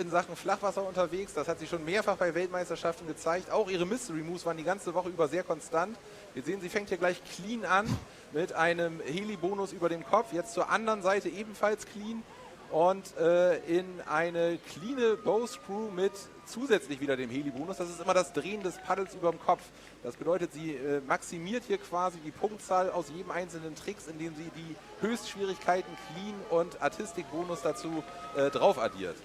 in Sachen Flachwasser unterwegs. Das hat sie schon mehrfach bei Weltmeisterschaften gezeigt. Auch ihre Mystery Moves waren die ganze Woche über sehr konstant. Wir sehen, sie fängt hier gleich clean an mit einem Heli-Bonus über dem Kopf. Jetzt zur anderen Seite ebenfalls clean. Und in eine cleane Bow-Screw mit zusätzlich wieder dem Heli-Bonus. Das ist immer das Drehen des Paddels über dem Kopf. Das bedeutet, sie maximiert hier quasi die Punktzahl aus jedem einzelnen Tricks, indem sie die Höchstschwierigkeiten Clean und Artistic-Bonus dazu drauf addiert.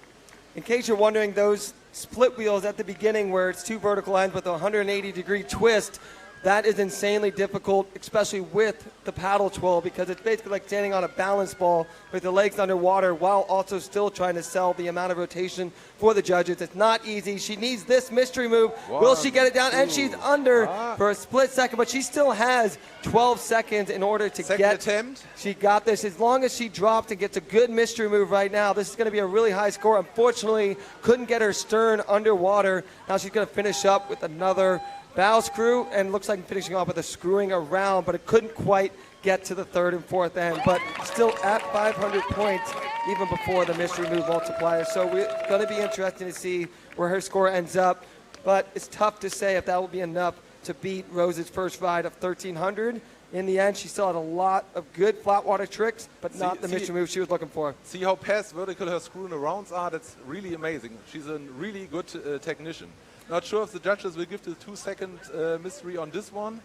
In case you're wondering, those split wheels at the beginning where it's two vertical ends with a 180-degree twist, that is insanely difficult, especially with the paddle twirl, because it's basically like standing on a balance ball with the legs underwater while also still trying to sell the amount of rotation for the judges. It's not easy. She needs this mystery move. Will she get it down? And she's under for a split second, but she still has 12 seconds in order to Second attempt. She got this. As long as she drops and gets a good mystery move right now, this is going to be a really high score. Unfortunately, couldn't get her stern underwater. Now she's going to finish up with another bow screw, and looks like finishing off with a screwing around, but it couldn't quite get to the third and fourth end, but still at 500 points even before the mystery move multiplier. So we're going to be interesting to see where her score ends up, but it's tough to say if that will be enough to beat Rose's first ride of 1,300. In the end, she still had a lot of good flat water tricks, but not the mystery move she was looking for. See how past vertical her screwing arounds are? That's really amazing. She's a really good technician. Not sure if the judges will give the 2-second mystery on this one,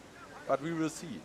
but we will see.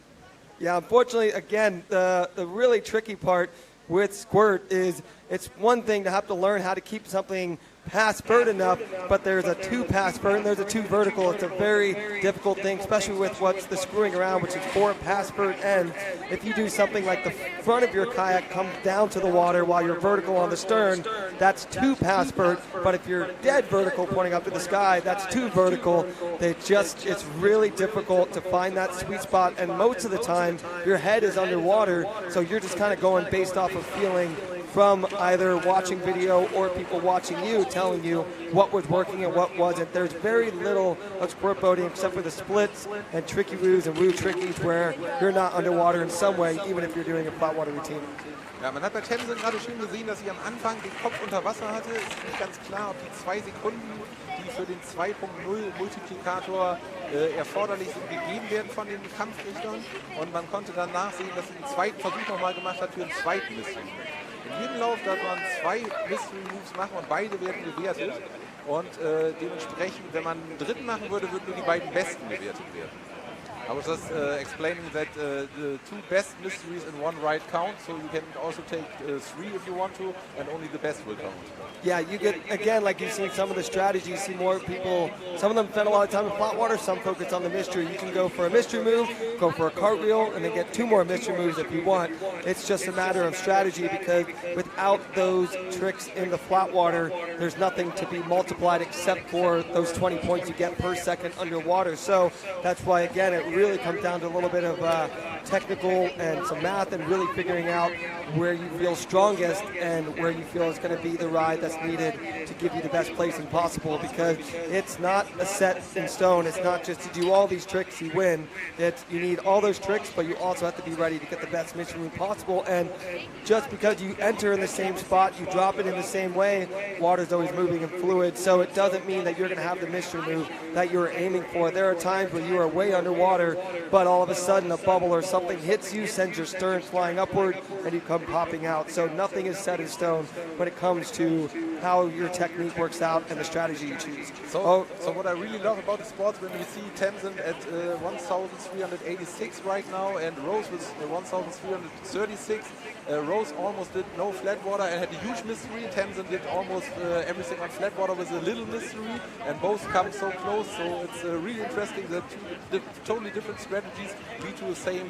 Yeah, unfortunately, again, the really tricky part with Squirt is it's one thing to have to learn how to keep something past bird enough, but there's a two past bird and there's a two vertical. It's a very difficult thing, especially with what's the screwing around, which is 4 past bird ends. If you do something like the front of your kayak comes down to the water while you're vertical on the stern, that's 2 past bird. But if you're dead vertical pointing up to the sky, that's 2 vertical. It's really difficult to find that sweet spot, and most of the time your head is underwater, so you're just kind of going based off of feeling from either watching video or people watching you telling you what was working and what wasn't. There's very little of squirt boating except for the splits and tricky woos and woo trickies where you're not underwater in some way, even if you're doing a flat water routine. Ja, man hat bei Tamsyn gerade schön gesehen, dass sie am Anfang den Kopf unter Wasser hatte. Es ist nicht ganz klar, ob die 2 Sekunden, die für den 2.0 Multiplikator erforderlich sind, gegeben werden von den Kampfrichtern. Und man konnte dann nachsehen, dass sie den zweiten Versuch nochmal gemacht hat für den zweiten Mystery Move. In jedem Lauf darf man 2 Mystery Moves machen und beide werden gewertet. Und dementsprechend, wenn man einen dritten machen würde, würden nur die beiden besten gewertet werden. I was just explaining that the 2 best mysteries in one ride count, so you can also take 3 if you want to, and only the best will count. Yeah, you get, again, like you've seen some of the strategies, you see more people, some of them spend a lot of time in flat water, some focus on the mystery. You can go for a mystery move, go for a cartwheel, and then get 2 more mystery moves if you want. It's just a matter of strategy, because without those tricks in the flat water, there's nothing to be multiplied except for those 20 points you get per second underwater. So that's why, again, it really comes down to a little bit of technical and some math and really figuring out where you feel strongest and where you feel is going to be the ride that's needed to give you the best placing possible, because it's not a set in stone. It's not just to do all these tricks you win. You need all those tricks, but you also have to be ready to get the best mystery move possible. And just because you enter in the same spot, you drop it in the same way, water's always moving and fluid, so it doesn't mean that you're going to have the mystery move that you're aiming for. There are times where you are way underwater, but all of a sudden a bubble or something hits you, sends your stern flying upward, and you come popping out. So nothing is set in stone when it comes to how your technique works out and the strategy you choose. So what I really love about the sports, when we see Tamsyn at 1,386 right now and Rose with 1,336, Rose almost did no flat water and had a huge mystery. Tamsyn did almost everything on flat water with a little mystery, and both come so close. So it's really interesting that 2 totally different strategies lead to the same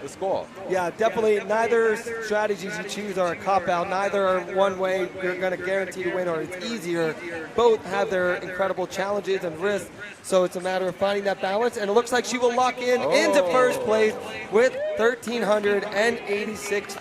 score. Yeah, definitely. Neither strategies you choose are a cop-out. Neither are one way you're going to guarantee to win or it's easier. Both have their incredible challenges and risks, so it's a matter of finding that balance. And it looks like she will lock in into first place with 1,386.